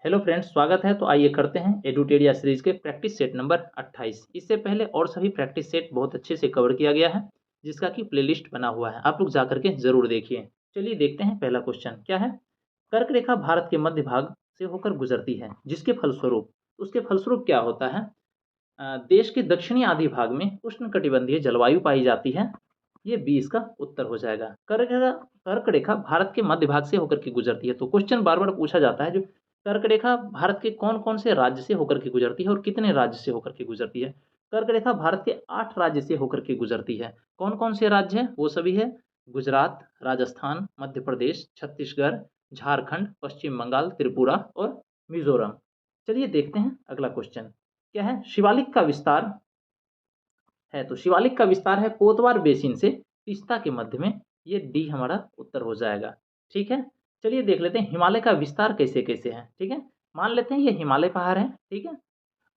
Hello friends, स्वागत है। तो आइए करते हैं एडुटेरिया सीरीज के प्रैक्टिस सेट नंबर 28। इससे पहले और सभी प्रैक्टिस सेट बहुत अच्छे से कवर किया गया है, जिसका कि प्लेलिस्ट बना हुआ है। आप लोग जा करके जरूर देखिए। चलिए देखते हैं। पहला क्वेश्चन क्या है। कर्क रेखा भारत के मध्य भाग से होकर गुजरती है, जिसके फलस्वरूप उसके फलस्वरूप क्या होता है। देश के दक्षिणी आधि भाग में उष्णकटिबंधीय जलवायु पाई जाती है। ये 20 का उत्तर हो जाएगा। कर्क रेखा भारत के मध्य भाग से होकर के गुजरती है। तो क्वेश्चन बार बार पूछा जाता है, जो कर्क रेखा भारत के कौन कौन से राज्य से होकर के गुजरती है और कितने राज्य से होकर के गुजरती है। कर्क रेखा भारत के 8 राज्य से होकर के गुजरती है। कौन कौन से राज्य है वो सभी है। गुजरात, राजस्थान, मध्य प्रदेश, छत्तीसगढ़, झारखंड, पश्चिम बंगाल, त्रिपुरा और मिजोरम। चलिए देखते हैं अगला क्वेश्चन क्या है। शिवालिक का विस्तार है, तो शिवालिक का विस्तार है पोतवार बेसिन से तीस्ता के मध्य में। ये डी हमारा उत्तर हो जाएगा। ठीक है। चलिए देख लेते हैं हिमालय का विस्तार कैसे कैसे है। ठीक है, मान लेते हैं ये हिमालय पहाड़ है। ठीक है,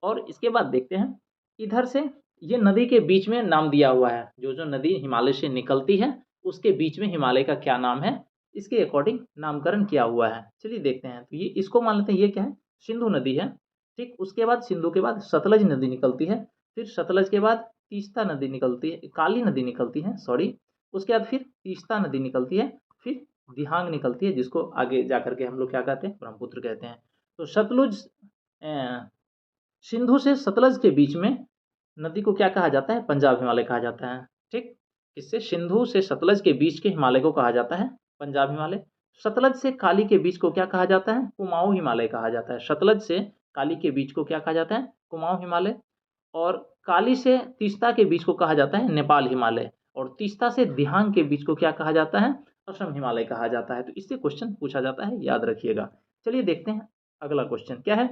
और इसके बाद देखते हैं इधर से ये नदी के बीच में नाम दिया हुआ है। जो जो नदी हिमालय से निकलती है उसके बीच में हिमालय का क्या नाम है, इसके अकॉर्डिंग नामकरण किया हुआ है। चलिए देखते हैं। तो ये इसको मान लेते हैं, ये क्या है, सिंधु नदी है। ठीक, उसके बाद सिंधु के बाद सतलज नदी निकलती है। फिर सतलज के बाद तीस्ता नदी निकलती है, काली नदी निकलती है, सॉरी। उसके बाद फिर तीस्ता नदी निकलती है। फिर दिहांग निकलती है, जिसको आगे जा करके हम लोग क्या कहते हैं, ब्रह्मपुत्र कहते हैं। तो सतलुज सिंधु से सतलज के बीच में नदी को क्या कहा जाता है, पंजाब हिमालय कहा जाता है। ठीक, इससे सिंधु से सतलज के बीच के हिमालय को कहा जाता है पंजाब हिमालय। सतलज से काली के बीच को क्या कहा जाता है, कुमाऊं हिमालय कहा जाता है। सतलज से काली के बीच को क्या कहा जाता है, कुमाऊं हिमालय। और काली से तीस्ता के बीच को कहा जाता है नेपाल हिमालय। और तीस्ता से दिहांग के बीच को क्या कहा जाता है, असम हिमालय कहा जाता है। तो इससे क्वेश्चन पूछा जाता है, याद रखिएगा। चलिए देखते हैं अगला क्वेश्चन क्या है।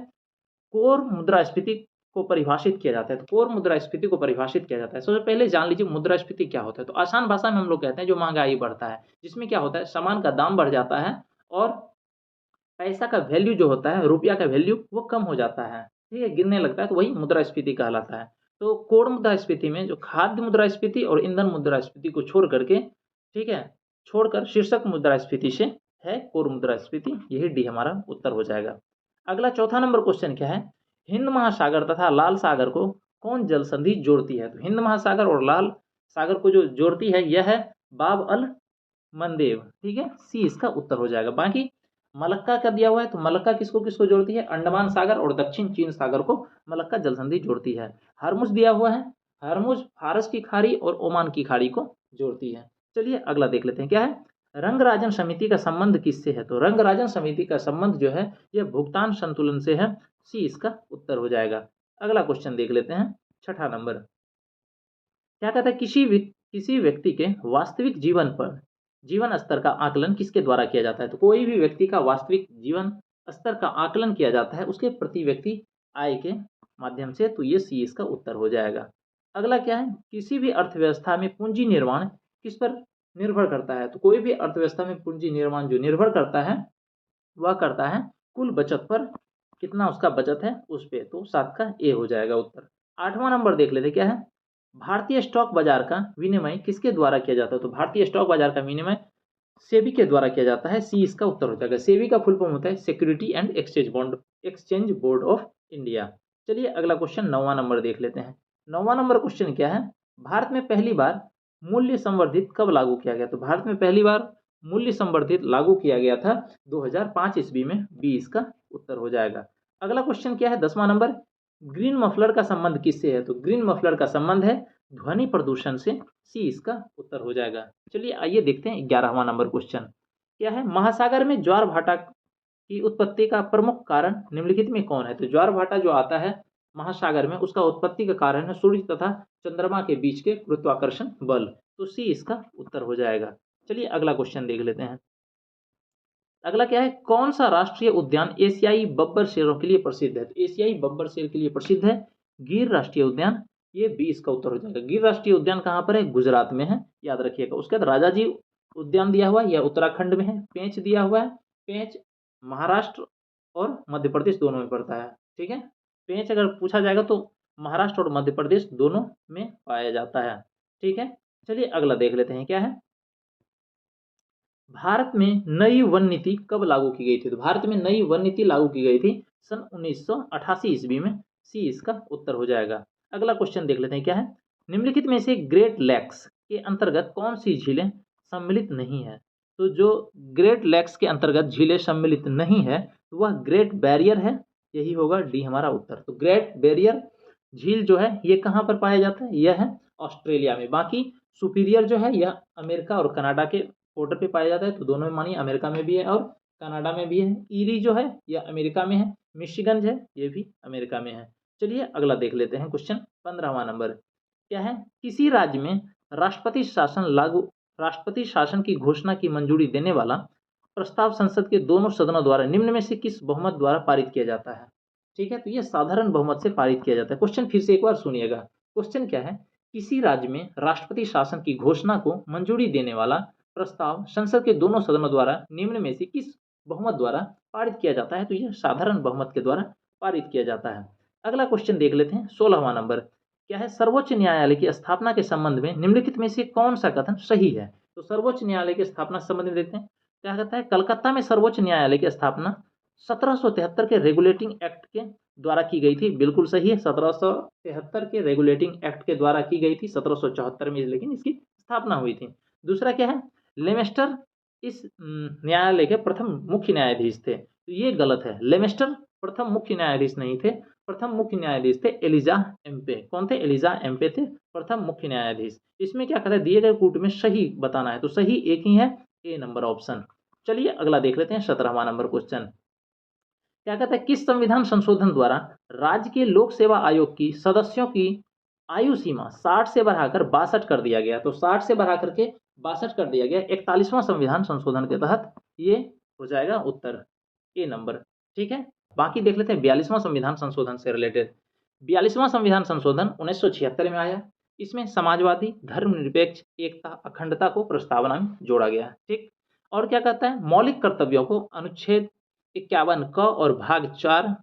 कोर मुद्रास्फीति को परिभाषित किया जाता है। तो कोर मुद्रास्फीति को परिभाषित किया जाता है, सबसे पहले जान लीजिए मुद्रास्फीति क्या होता है। तो आसान भाषा में हम लोग कहते हैं जो महंगाई बढ़ता है, जिसमें क्या होता है, सामान का दाम बढ़ जाता है और पैसा का वैल्यू जो होता है, रुपया का वैल्यू वो कम हो जाता है। ठीक है, गिरने लगता है, तो वही मुद्रास्फीति कहलाता है। तो कोर मुद्रास्फीति में जो खाद्य मुद्रास्फीति और ईंधन मुद्रास्फीति को छोड़ करके, ठीक है, छोड़कर शीर्षक मुद्रास्फीति से है कोर मुद्रास्फीति। यही डी हमारा उत्तर हो जाएगा। अगला चौथा नंबर क्वेश्चन क्या है। हिंद महासागर तथा लाल सागर को कौन जल संधि जोड़ती है। तो हिंद महासागर और लाल सागर को जो जोड़ती है यह है बाब अल मंदेव। ठीक है, सी इसका उत्तर हो जाएगा। बाकी मलक्का का दिया हुआ है, तो मलक्का किसको किसको जोड़ती है, अंडमान सागर और दक्षिण चीन सागर को मलक्का जल संधि जोड़ती है। हरमुज दिया हुआ है, हरमुज फारस की खाड़ी और ओमान की खाड़ी को जोड़ती है। चलिए अगला देख लेते हैं क्या है। रंगराजन समिति का संबंध किससे है। तो रंगराजन समिति का संबंध जो है यह भुगतान संतुलन से है। सी इसका उत्तर हो जाएगा। अगला क्वेश्चन देख लेते हैं, छठा नंबर क्या कहता है। किसी व्यक्ति के वास्तविक जीवन स्तर का आकलन किसके द्वारा किया जाता है। तो कोई भी व्यक्ति का वास्तविक जीवन स्तर का आकलन किया जाता है उसके प्रति व्यक्ति आय के माध्यम से। तो ये सी इसका उत्तर हो जाएगा। अगला क्या है, किसी भी अर्थव्यवस्था में पूंजी निर्माण किस पर निर्भर करता है। तो कोई भी अर्थव्यवस्था में पूंजी निर्माण जो निर्भर करता है वह करता है कुल बचत पर, कितना उसका बचत है उस पे। तो 7 का ए हो जाएगा उत्तर। आठवां नंबर देख लेते क्या है। भारतीय स्टॉक बाजार का विनिमय किसके द्वारा किया जाता है। तो भारतीय स्टॉक बाजार का विनिमय सेबी के द्वारा किया जाता है। सी इसका उत्तर हो जाएगा। सेबी का फुल फॉर्म होता है security and exchange board of India. चलिए अगला क्वेश्चन 9वां नंबर देख लेते हैं। 9वां नंबर क्वेश्चन क्या है। भारत में पहली बार मूल्य संवर्धित कब लागू किया गया। तो भारत में पहली बार मूल्य संवर्धित लागू किया गया था 2005 ईस्वी में। बी इसका उत्तर हो जाएगा। अगला क्वेश्चन क्या है, 10वां नंबर। ग्रीन मफलर का संबंध किससे है। तो ग्रीन मफलर का संबंध है ध्वनि प्रदूषण से। सी इसका उत्तर हो जाएगा। चलिए आइए देखते हैं 11वां नंबर क्वेश्चन क्या है। महासागर में ज्वार भाटा की उत्पत्ति का प्रमुख कारण निम्नलिखित में कौन है। तो ज्वार भाटा जो आता है महासागर में, उसका उत्पत्ति का कारण है सूर्य तथा चंद्रमा के बीच के गुरुत्वाकर्षण बल। तो सी इसका उत्तर हो जाएगा। चलिए अगला क्वेश्चन देख लेते हैं। अगला क्या है, कौन सा राष्ट्रीय उद्यान एशियाई बब्बर शेरों के लिए प्रसिद्ध है। तो एशियाई बब्बर शेर के लिए प्रसिद्ध है गिर राष्ट्रीय उद्यान। ये 20 का उत्तर हो जाएगा। गिर राष्ट्रीय उद्यान कहाँ पर है, गुजरात में है, याद रखिएगा। उसके बाद राजाजी उद्यान दिया हुआ है, यह उत्तराखंड में है। पेंच दिया हुआ है, पेंच महाराष्ट्र और मध्य प्रदेश दोनों में पड़ता है। ठीक है, पेंच अगर पूछा जाएगा तो महाराष्ट्र और मध्य प्रदेश दोनों में पाया जाता है। ठीक है, चलिए अगला देख लेते हैं क्या है। भारत में नई वन नीति कब लागू की गई थी? तो भारत में नई वन नीति लागू की गई थी सन 1988 ईस्वी में। सी इसका उत्तर हो जाएगा। अगला क्वेश्चन देख लेते हैं क्या है। निम्नलिखित में से ग्रेट लेक्स के अंतर्गत कौन सी झीलें सम्मिलित नहीं है? तो जो ग्रेट लेक्स के अंतर्गत झीलें सम्मिलित नहीं है तो वह ग्रेट बैरियर है। यही होगा डी हमारा उत्तर। तो ग्रेट बैरियर झील जो है ये कहाँ पर पाया जाता है? यह है ऑस्ट्रेलिया में। बाकी सुपीरियर जो है यह अमेरिका और कनाडा के बॉर्डर पे पाया जाता है। तो दोनों में मानिए अमेरिका में भी है और कनाडा में भी है। ईरी जो है यह अमेरिका में है। मिशिगन है ये भी अमेरिका में है। चलिए अगला देख लेते हैं क्वेश्चन 15वां नंबर क्या है। किसी राज्य में राष्ट्रपति शासन की घोषणा की मंजूरी देने वाला प्रस्ताव संसद के दोनों सदनों द्वारा निम्न में से किस बहुमत द्वारा पारित किया जाता है? ठीक है, तो यह साधारण बहुमत से पारित किया जाता है। क्वेश्चन फिर से एक बार सुनिएगा। क्वेश्चन क्या है, किसी राज्य में राष्ट्रपति शासन की घोषणा को मंजूरी देने वाला प्रस्ताव संसद के दोनों सदनों द्वारा निम्न में से किस बहुमत द्वारा पारित किया जाता है? तो यह साधारण बहुमत के द्वारा पारित किया जाता है। अगला क्वेश्चन देख लेते हैं 16वां नंबर क्या है। सर्वोच्च न्यायालय की स्थापना के संबंध में निम्नलिखित में से कौन सा कथन सही है? तो सर्वोच्च न्यायालय की स्थापना के संबंध में देखते हैं क्या कहता है। कलकत्ता में सर्वोच्च न्यायालय की स्थापना 1773 के रेगुलेटिंग एक्ट के द्वारा की गई थी। बिल्कुल सही है, 1773 के रेगुलेटिंग एक्ट के द्वारा की गई थी। 1774 में लेकिन इसकी स्थापना हुई थी। दूसरा क्या है, लेमेस्टर इस न्यायालय के प्रथम मुख्य न्यायाधीश थे। तो ये गलत है, लेमेस्टर प्रथम मुख्य न्यायाधीश नहीं थे। प्रथम मुख्य न्यायाधीश थे एलिजा एम्पे। कौन थे? एलिजा एम्पे थे प्रथम मुख्य न्यायाधीश। इसमें क्या कहता है, दिए गए कूट में सही बताना है। तो सही एक ही है, ए नंबर ऑप्शन। चलिए अगला देख लेते हैं 17वां नंबर क्वेश्चन क्या कहता है। किस संविधान संशोधन द्वारा राज्य के लोक सेवा आयोग की सदस्यों की आयु सीमा 60 से बढ़ाकर 62 कर दिया गया? तो 60 से बढ़ा करके 62 कर दिया गया 41वां संविधान संशोधन के तहत। ये हो जाएगा उत्तर, ए नंबर। ठीक है, बाकी देख लेते हैं 42वां संविधान संशोधन से रिलेटेड। 42वां संविधान संशोधन 1976 में आया। इसमें समाजवादी, धर्मनिरपेक्ष, एकता, अखंडता को प्रस्तावना में जोड़ा गया। ठीक, और क्या कहता है, मौलिक कर्तव्यों को अनुच्छेद 51 क और भाग 4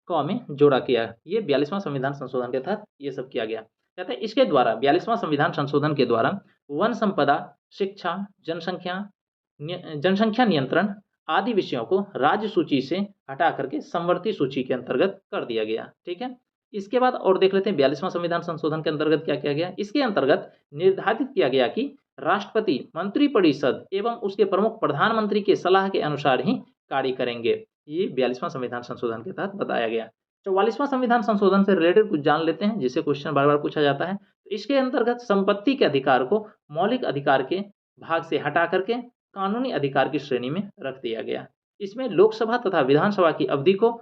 क में जोड़ा किया। ये 42वां संविधान संशोधन के तहत ये सब किया गया। कहते हैं इसके द्वारा 42वां संविधान संशोधन के द्वारा वन संपदा, शिक्षा, जनसंख्या नियंत्रण आदि विषयों को राज्य सूची से हटा करके समवर्ती सूची के अंतर्गत कर दिया गया। ठीक है, इसके बाद और देख लेते हैं 42वां संविधान संशोधन के अंतर्गत क्या किया गया। इसके अंतर्गत निर्धारित किया गया कि राष्ट्रपति मंत्रिपरिषद एवं उसके प्रमुख प्रधानमंत्री के सलाह के अनुसार ही कार्य करेंगे। ये 42वां संविधान संशोधन के तहत बताया गया। 44वां संविधान संशोधन से रिलेटेड कुछ जान लेते हैं, जिससे क्वेश्चन बार बार पूछा जाता है। तो इसके अंतर्गत संपत्ति के अधिकार को मौलिक अधिकार के भाग से हटा करके कानूनी अधिकार की श्रेणी में रख दिया गया। इसमें लोकसभा तथा विधानसभा की अवधि को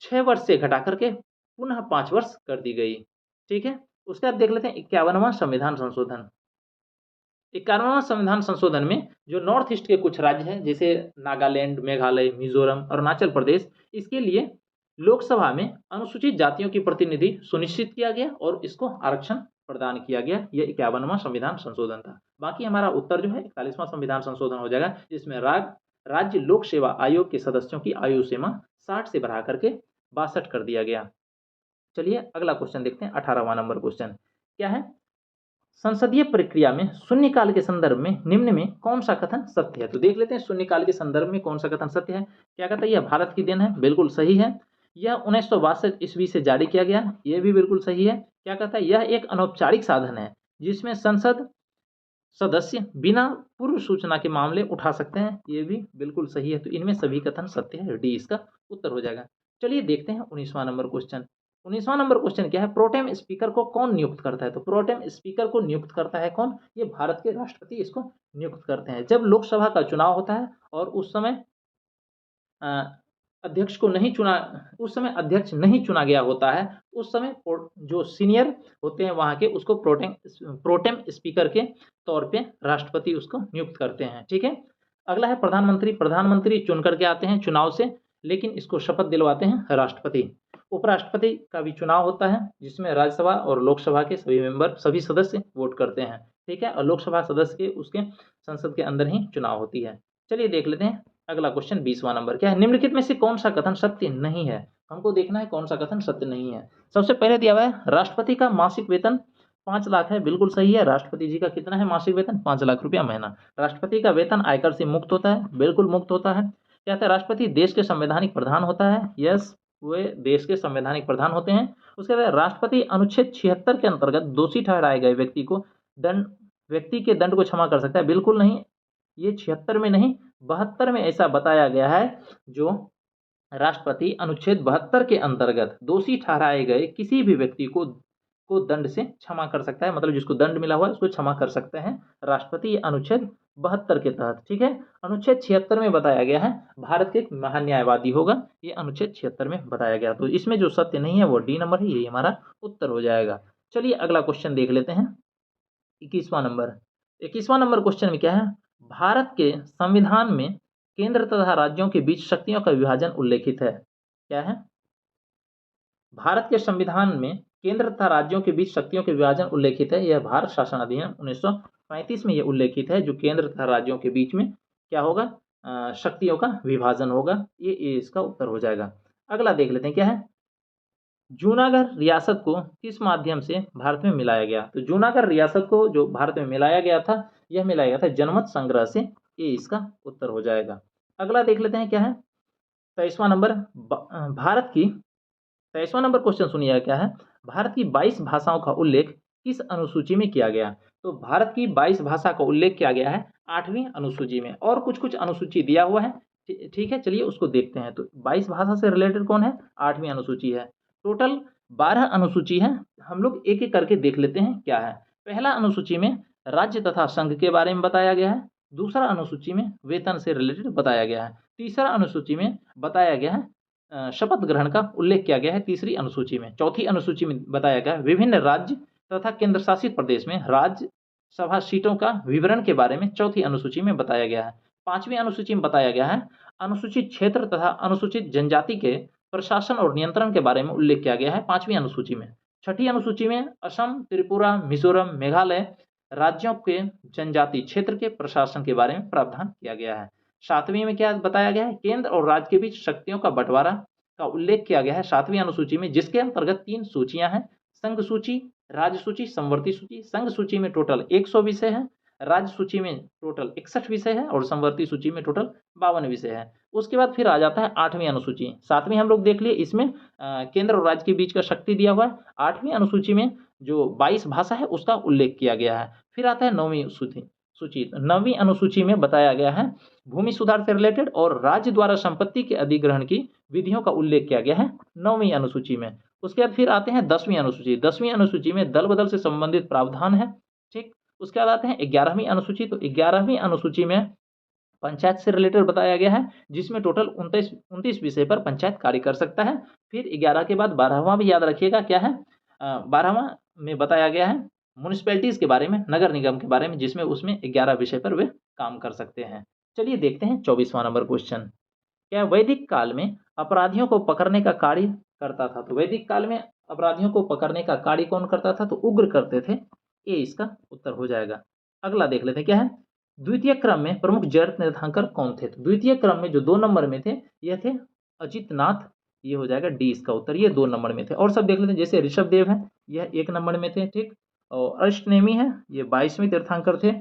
6 वर्ष से घटा करके पुनः 5 वर्ष कर दी गई। ठीक है, उसके बाद देख लेते हैं 51वां संविधान संशोधन। 51वां संविधान संशोधन में जो नॉर्थ ईस्ट के कुछ राज्य हैं जैसे नागालैंड, मेघालय, मिजोरम, अरुणाचल प्रदेश, इसके लिए लोकसभा में अनुसूचित जातियों की प्रतिनिधि सुनिश्चित किया गया और इसको आरक्षण प्रदान किया गया। यह 51वां संविधान संशोधन था। बाकी हमारा उत्तर जो है 41वां संविधान संशोधन हो जाएगा, जिसमें राज्य लोक सेवा आयोग के सदस्यों की आयु सीमा 60 से बढ़ा करके 62 कर दिया गया। चलिए अगला क्वेश्चन देखते हैं 18वां नंबर क्वेश्चन क्या है। संसदीय प्रक्रिया में शून्यकाल के संदर्भ में निम्न में कौन सा कथन सत्य है? तो देख लेते हैं शून्यकाल के संदर्भ में कौन सा कथन सत्य है। क्या कहता है, यह भारत की देन है। बिल्कुल सही है। यह 1962 ईस्वी से जारी किया गया। यह भी बिल्कुल सही है। क्या कहता है, यह एक अनौपचारिक साधन है जिसमें संसद सदस्य बिना पूर्व सूचना के मामले उठा सकते हैं। ये भी बिल्कुल सही है। तो इनमें सभी कथन सत्य है, डी इसका उत्तर हो जाएगा। चलिए देखते हैं 19वां नंबर क्वेश्चन। 19वां नंबर क्वेश्चन क्या है, प्रोटेम स्पीकर को कौन नियुक्त करता है? तो प्रोटेम स्पीकर को नियुक्त करता है कौन? ये भारत के राष्ट्रपति इसको नियुक्त करते हैं। जब लोकसभा का चुनाव होता है और उस समय अध्यक्ष को नहीं चुना, उस समय अध्यक्ष नहीं चुना गया होता है, उस समय जो सीनियर होते हैं वहाँ के उसको प्रोटेम स्पीकर के तौर पे राष्ट्रपति उसको नियुक्त करते हैं। ठीक है, अगला है प्रधानमंत्री। प्रधानमंत्री चुन करके आते हैं चुनाव से, लेकिन इसको शपथ दिलवाते हैं राष्ट्रपति। उपराष्ट्रपति का भी चुनाव होता है जिसमें राज्यसभा और लोकसभा के सभी सदस्य वोट करते हैं। ठीक है, और लोकसभा सदस्य के उसके संसद के अंदर ही चुनाव होती है। चलिए देख लेते हैं अगला क्वेश्चन 20वां नंबर क्या है। निम्नलिखित में से कौन सा कथन सत्य नहीं है? हमको देखना है कौन सा कथन सत्य नहीं है। सबसे पहले दिया हुआ है राष्ट्रपति का मासिक वेतन 5 लाख है, बिल्कुल सही है। राष्ट्रपति जी का कितना है मासिक वेतन? 5 लाख रुपया महीना। राष्ट्रपति का वेतन आयकर से मुक्त होता है, बिल्कुल मुक्त होता है। क्या कहते हैं, राष्ट्रपति देश के संवैधानिक प्रधान होता है, यस, वे देश के संवैधानिक प्रधान होते हैं। उसके बाद राष्ट्रपति अनुच्छेद 76 के अंतर्गत दोषी ठहराए गए व्यक्ति के दंड को क्षमा कर सकता है, बिल्कुल नहीं। ये 76 में नहीं, 72 में ऐसा बताया गया है, जो राष्ट्रपति अनुच्छेद 72 के अंतर्गत दोषी ठहराए गए किसी भी व्यक्ति को दंड से क्षमा कर सकता है, मतलब जिसको दंड मिला हुआ है उसको क्षमा कर सकते हैं राष्ट्रपति, अनुच्छेद 72 के तहत। ठीक है, अनुच्छेद 76 में बताया गया है भारत के एक महान न्यायवादी होगा, ये अनुच्छेद 76 में बताया गया। तो इसमें जो सत्य नहीं है वो डी नंबर है, यही हमारा उत्तर हो जाएगा। चलिए अगला क्वेश्चन देख लेते हैं, 21वां नंबर। 21वां नंबर क्वेश्चन में क्या है, भारत के संविधान में केंद्र तथा राज्यों के बीच शक्तियों का विभाजन उल्लेखित है। क्या है, भारत के संविधान में केंद्र तथा राज्यों के बीच शक्तियों के विभाजन उल्लेखित है। यह भारत शासन अधिनियम 1935 में यह उल्लेखित है, जो केंद्र तथा राज्यों के बीच में क्या होगा, शक्तियों का विभाजन होगा। ये इसका उत्तर हो जाएगा। अगला देख लेते हैं, क्या है, जूनागढ़ रियासत को किस माध्यम से भारत में मिलाया गया? तो जूनागढ़ रियासत को जो भारत में मिलाया गया था, यह मिलाया गया था जनमत संग्रह से, ये इसका उत्तर हो जाएगा। अगला देख लेते हैं, क्या है, 23वां नंबर। भारत की 23वां नंबर क्वेश्चन सुनिए, क्या है, भारत की 22 भाषाओं का उल्लेख किस अनुसूची में किया गया? तो भारत की 22 भाषा का उल्लेख किया गया है 8वीं अनुसूची में, और कुछ कुछ अनुसूची दिया हुआ है। ठीक है, चलिए उसको देखते हैं। तो 22 भाषा से रिलेटेड कौन है? 8वीं अनुसूची है। टोटल 12 अनुसूची है, हम लोग एक एक करके देख लेते हैं क्या है। पहला अनुसूची में राज्य तथा संघ के बारे में बताया गया है। दूसरा अनुसूची में वेतन से रिलेटेड बताया गया है। तीसरा अनुसूची में बताया गया है शपथ ग्रहण का उल्लेख किया गया है तीसरी अनुसूची में। चौथी अनुसूची में बताया गया है विभिन्न राज्य तथा केंद्र शासित प्रदेश में राज्य सभा सीटों का विवरण के बारे में चौथी अनुसूची में बताया गया है। पांचवी अनुसूची में बताया गया है अनुसूचित क्षेत्र तथा अनुसूचित जनजाति के प्रशासन और नियंत्रण के बारे में उल्लेख किया गया है पांचवी अनुसूची में। छठी अनुसूची में असम, त्रिपुरा, मिजोरम, मेघालय राज्यों के जनजाति क्षेत्र के प्रशासन के बारे में प्रावधान किया गया है। सातवीं में क्या बताया गया है, केंद्र और राज्य के बीच शक्तियों का बंटवारा का उल्लेख किया गया है सातवीं अनुसूची में, जिसके अंतर्गत 3 सूचियां हैं, संघ सूची, राज्य सूची, संवर्ती सूची। संघ सूची में टोटल 100 विषय है, राज्य सूची में टोटल 61 विषय है, और संवर्ती सूची में टोटल 52 विषय है। उसके बाद फिर आ जाता है 8वीं अनुसूची। 7वीं हम लोग देख लिए, इसमें केंद्र और राज्य के बीच का शक्ति दिया हुआ है। 8वीं अनुसूची में जो 22 भाषा है उसका उल्लेख किया गया है। फिर आता है 9वीं सूची। 9वीं अनुसूची में बताया गया है भूमि सुधार से रिलेटेड और राज्य द्वारा संपत्ति के अधिग्रहण की विधियों का उल्लेख किया गया है 9वीं अनुसूची में। उसके बाद फिर आते हैं 10वीं अनुसूची। 10वीं अनुसूची में दल बदल से संबंधित प्रावधान है। ठीक, उसके बाद आते हैं 11वीं अनुसूची। तो 11वीं अनुसूची में पंचायत से रिलेटेड बताया गया है, जिसमें टोटल 29 विषय पर पंचायत कार्य कर सकता है। फिर 11 के बाद 12वां भी याद रखिएगा, क्या है, 12वां में बताया गया है म्यूनिसिपैलिटीज के बारे में, नगर निगम के बारे में, जिसमें उसमें 11 विषय पर वे काम कर सकते हैं। चलिए देखते हैं 24वां नंबर क्वेश्चन। क्या वैदिक काल में अपराधियों को पकड़ने का कार्य करता था? तो वैदिक काल में अपराधियों को पकड़ने का कार्य कौन करता था? तो उग्र करते थे, ये इसका उत्तर हो जाएगा। अगला देख लेते हैं, क्या है, द्वितीय क्रम में प्रमुख जड़ तीर्थंकर कौन थे? तो द्वितीय क्रम में जो 2 नंबर में थे, यह थे अजित नाथ, ये हो जाएगा डी इसका उत्तर। ये 2 नंबर में थे। और सब देख लेते हैं, जैसे ऋषभ देव है, यह 1 नंबर में थे। ठीक, और अष्टनेमी है, ये 22वें तीर्थंकर थे।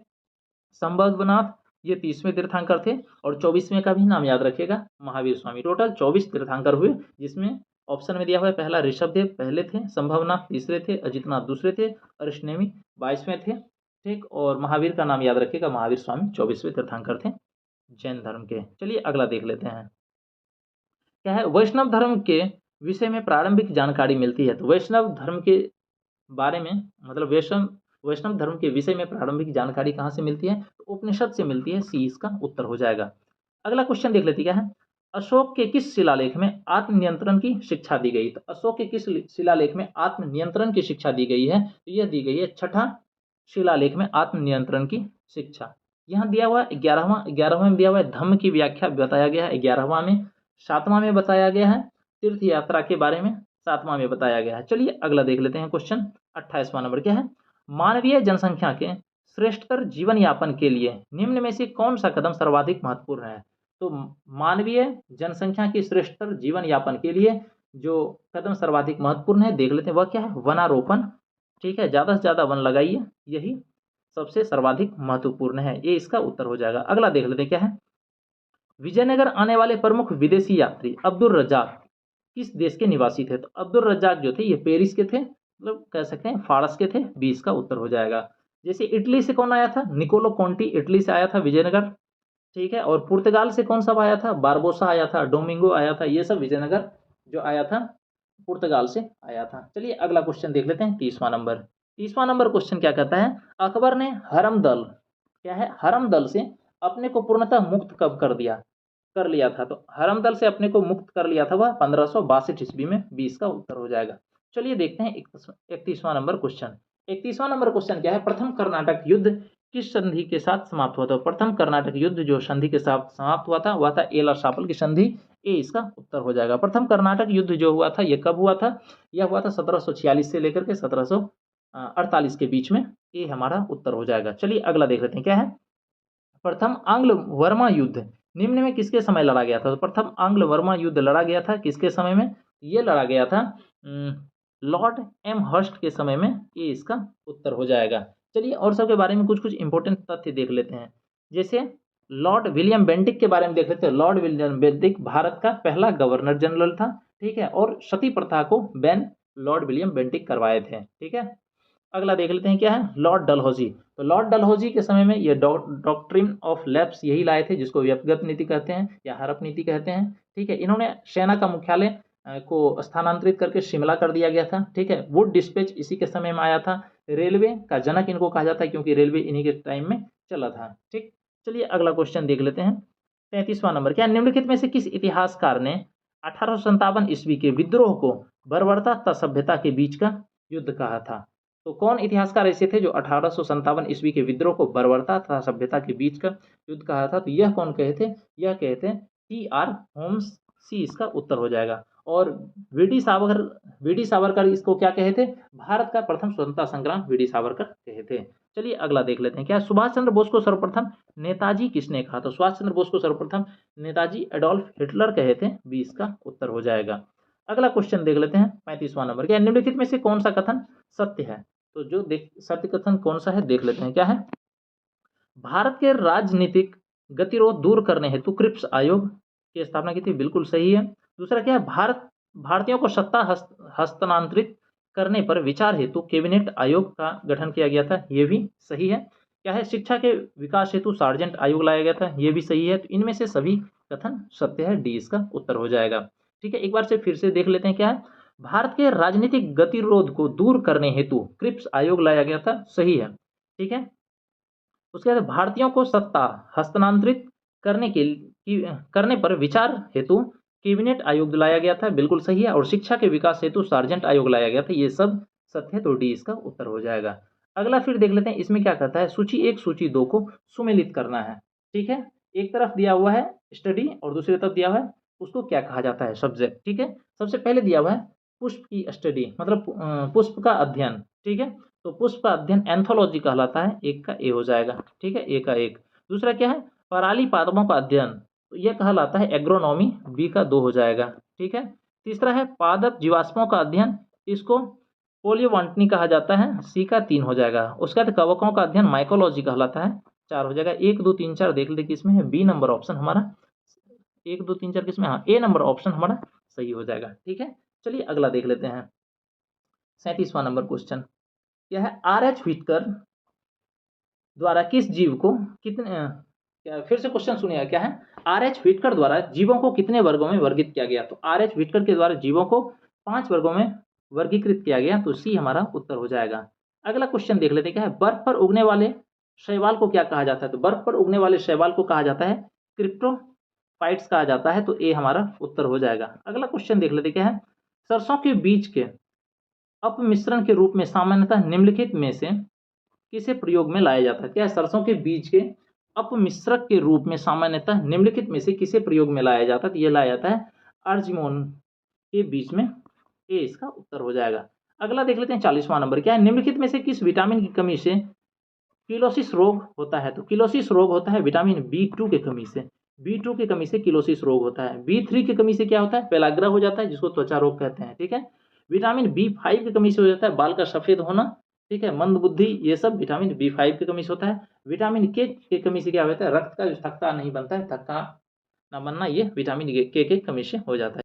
संभवनाथ, ये 30वें तीर्थंकर थे। और 24वें का भी नाम याद रखिएगा, महावीर स्वामी। टोटल 24 तीर्थंकर हुए, जिसमें ऑप्शन में दिया हुआ है पहला ऋषभ देव पहले थे, संभवनाथ तीसरे थे, अजितनाथ दूसरे थे, अष्टनेमी 22वें थे। ठीक, और महावीर का नाम याद रखिएगा, महावीर स्वामी 24वें तीर्थंकर थे जैन धर्म के। चलिए अगला देख लेते हैं, क्या है, वैष्णव धर्म के विषय में प्रारंभिक जानकारी मिलती है? तो वैष्णव धर्म के बारे में, मतलब वैष्णव धर्म के विषय में प्रारंभिक जानकारी कहाँ से मिलती है? तो उपनिषद से मिलती है, सी इसका उत्तर हो जाएगा। अगला क्वेश्चन देख लेते, क्या है, अशोक के किस शिलालेख में आत्मनियंत्रण की शिक्षा दी गई? तो अशोक के किस शिलालेख में आत्मनियंत्रण की शिक्षा दी गई है? तो यह दी गई है 6ठा शिलालेख में आत्मनियंत्रण की शिक्षा। यहाँ दिया हुआ 11वां में दिया हुआ है धम्म की व्याख्या बताया गया है 11वां में। 7वां में बताया गया है तीर्थ यात्रा के बारे में, 7वां में बताया गया है। चलिए अगला देख लेते हैं क्वेश्चन 28वां नंबर, क्या है, मानवीय जनसंख्या के श्रेष्ठतर जीवन यापन के लिए निम्न में से कौन सा कदम सर्वाधिक महत्वपूर्ण है? तो मानवीय जनसंख्या की श्रेष्ठतर जीवन यापन के लिए जो कदम सर्वाधिक महत्वपूर्ण है देख लेते हैं, वह क्या है, वनारोपण, ठीक है, ज़्यादा से ज़्यादा वन लगाइए, यही सबसे सर्वाधिक महत्वपूर्ण है। ये इसका उत्तर हो जाएगा। अगला देख लेते हैं क्या है। विजयनगर आने वाले प्रमुख विदेशी यात्री अब्दुल रज्जाक किस देश के निवासी थे? तो अब्दुल रज्जाक जो थे ये पेरिस के थे, मतलब कह सकते हैं फारस के थे। 20 का उत्तर हो जाएगा। जैसे इटली से कौन आया था? निकोलो कॉन्टी इटली से आया था विजयनगर, ठीक है। और पुर्तगाल से कौन सा आया था? बारबोसा आया था, डोमिंगो आया था। ये सब विजयनगर जो आया था पुर्तगाल से आया था। चलिए अगला क्वेश्चन देख लेते हैं, 30वां नंबर। 30वां नंबर क्वेश्चन क्या कहता है, अकबर ने हरम दल, क्या है, हरम दल से अपने को पूर्णतः मुक्त कब कर लिया था? तो हरम दल से अपने को मुक्त कर लिया था वह 1562 ईस्वी में। 20 का उत्तर हो जाएगा। चलिए देखते हैं 31वां नंबर क्वेश्चन। 31वां नंबर क्वेश्चन क्या है, प्रथम कर्नाटक युद्ध किस संधि के साथ समाप्त हुआ था? प्रथम कर्नाटक युद्ध जो संधि के साथ समाप्त हुआ था वह था एला शापल की संधि। ये इसका उत्तर हो जाएगा। प्रथम कर्नाटक युद्ध जो हुआ था ये कब हुआ था? यह हुआ था 1746 से लेकर के 1748 के बीच में। ये हमारा उत्तर हो जाएगा। चलिए अगला देख लेते हैं क्या है। प्रथम आंग्ल वर्मा युद्ध निम्न में किसके समय लड़ा गया था? तो प्रथम आंग्ल वर्मा युद्ध लड़ा गया था किसके समय में? ये लड़ा गया था लॉर्ड एम हर्स्ट के समय में। ये इसका उत्तर हो जाएगा। चलिए और सबके बारे में कुछ कुछ इंपॉर्टेंट तथ्य देख लेते हैं। जैसे लॉर्ड विलियम बेंटिक के बारे में देख लेते हैं। लॉर्ड विलियम बेंटिक भारत का पहला गवर्नर जनरल था, ठीक है। और सती प्रथा को बैन लॉर्ड विलियम बेंटिक करवाए थे, ठीक है। अगला देख लेते हैं क्या है, लॉर्ड डलहौजी। तो लॉर्ड डलहौजी के समय में ये डॉक्ट्रिन ऑफ लैप्स यही लाए थे, जिसको व्यक्तिगत नीति कहते हैं या हड़प नीति कहते हैं, ठीक है। इन्होंने सेना का मुख्यालय को स्थानांतरित करके शिमला कर दिया गया था, ठीक है। वुड डिस्पैच इसी के समय में आया था। रेलवे का जनक इनको कहा जाता है क्योंकि रेलवे इन्हीं के टाइम में चला था, ठीक। चलिए अगला क्वेश्चन देख लेते हैं। 33वां नंबर, क्या निम्नलिखित में से किस इतिहासकार ने 1857 ईस्वी के विद्रोह को बर्बरता तथा सभ्यता के बीच का युद्ध कहा था? तो कौन इतिहासकार ऐसे थे जो 1857 ईस्वी के विद्रोह को बर्बरता तथा सभ्यता के बीच का युद्ध कहा था? तो यह कौन कहे थे? यह कहे थे टी.आर. होम्स। सी इसका उत्तर हो जाएगा। और वी डी सावरकर इसको क्या कहे थे? भारत का प्रथम स्वतंत्रता संग्राम वी डी सावरकर कहे थे। चलिए अगला देख लेते हैं क्या, सुभाष चंद्र बोस को सर्वप्रथम नेताजी किसने कहा? तो सुभाष चंद्र बोस को सर्वप्रथम नेताजी एडोल्फ हिटलर कहे थे। 20 का उत्तर हो जाएगा। अगला क्वेश्चन देख लेते हैं, 35वां नंबर, क्या निम्नलिखित में से कौन सा कथन सत्य है? तो जो सत्य कथन कौन सा है देख लेते हैं क्या है। भारत के राजनीतिक गतिरोध दूर करने हेतु क्रिप्स आयोग की स्थापना की थी, बिल्कुल सही है। दूसरा क्या है, भारतीयों को सत्ता हस्तांतरित करने पर विचार हेतु कैबिनेट आयोग का गठन किया गया था, ये भी सही है। क्या है, शिक्षा के विकास हेतु सार्जेंट आयोग लाया गया था, ये भी सही है। तो इनमें से सभी कथन सत्य है। डी इसका उत्तर हो जाएगा, ठीक है। एक बार से फिर से देख लेते हैं क्या है, भारत के राजनीतिक गतिरोध को दूर करने हेतु क्रिप्स आयोग लाया गया था, सही है, ठीक है। उसके बाद भारतीयों को सत्ता हस्तांतरित करने पर विचार हेतु कैबिनेट आयोग लाया गया था, बिल्कुल सही है। और शिक्षा के विकास हेतु सार्जेंट आयोग लाया गया था, ये सब सत्य है। तो डी इसका उत्तर हो जाएगा। अगला फिर देख लेते हैं, इसमें क्या कहता है, सूची 1 सूची 2 को सुमेलित करना है, ठीक है। एक तरफ दिया हुआ है स्टडी और दूसरी तरफ दिया हुआ है उसको क्या कहा जाता है, सब्जेक्ट, ठीक है। सबसे पहले दिया हुआ है पुष्प की स्टडी, मतलब पुष्प का अध्ययन, ठीक है। तो पुष्प का अध्ययन एंथोलॉजी कहलाता है, एक का ए हो जाएगा, ठीक है, ए का एक। दूसरा क्या है, पराली पादपों का अध्ययन, तो यह कहलाता है एग्रोनॉमी, बी का 2 हो जाएगा, ठीक है। तीसरा है पादप जीवाश्मों का अध्ययन, इसको पोलियोबॉटनी कहा जाता है, सी का 3 हो जाएगा। उसके बाद कवकों का अध्ययन माइकोलॉजी कहलाता है, 4 हो जाएगा। 1 2 3 4 देख लेते किसमें है, बी नंबर ऑप्शन हमारा 1 2 3 4 किसमें, हाँ ए नंबर ऑप्शन हमारा सही हो जाएगा, ठीक है। चलिए अगला देख लेते हैं, 37वां नंबर क्वेश्चन क्या है, R.H. व्हिटकर द्वारा किस जीव को क्या, फिर से क्वेश्चन सुनिएगा क्या है, R.H. व्हिटकर द्वारा जीवों को कितने वर्गों में वर्गीकृत किया गया? तो R.H. व्हिटकर के द्वारा जीवों को 5 वर्गों में वर्गीकृत किया गया, तो सी हमारा उत्तर हो जाएगा। अगला क्वेश्चन देख लेते हैं क्या है, बर्फ पर उगने वाले शैवाल को क्या कहा जाता है? तो बर्फ पर उगने वाले शैवाल को कहा जाता है क्रिप्टोफाइट्स कहा जाता है, तो ए हमारा उत्तर हो जाएगा। अगला क्वेश्चन देख लेते क्या है, सरसों के बीज के अपमिश्रण के रूप में सामान्यतः निम्नलिखित में से किसे प्रयोग में लाया जाता है? क्या है, सरसों के बीज के अपमिश्रक के रूप में सामान्यतः निम्नलिखित में से किसे प्रयोग में लाया जाता है? तो यह लाया जाता है अर्जिमोन के बीच में, ए इसका उत्तर हो जाएगा। अगला देख लेते हैं 40वां नंबर, क्या है, निम्नलिखित में से किस विटामिन की कमी से किलोसिस रोग होता है? तो किलोसिस रोग होता है विटामिन B2 की कमी से, B2 की कमी से किलोसिस रोग होता है। B3 की कमी से क्या होता है, पेलाग्रा हो जाता है, जिसको त्वचा रोग कहते हैं, ठीक है। विटामिन B5 की कमी से हो जाता है बाल का सफेद होना, ठीक है, मंदबुद्धि, ये सब विटामिन B5 की कमी से होता है। विटामिन के की कमी से क्या होता है, रक्त का जो थक्का नहीं बनता है, थक्का ना बनना, ये विटामिन के की कमी से हो जाता है।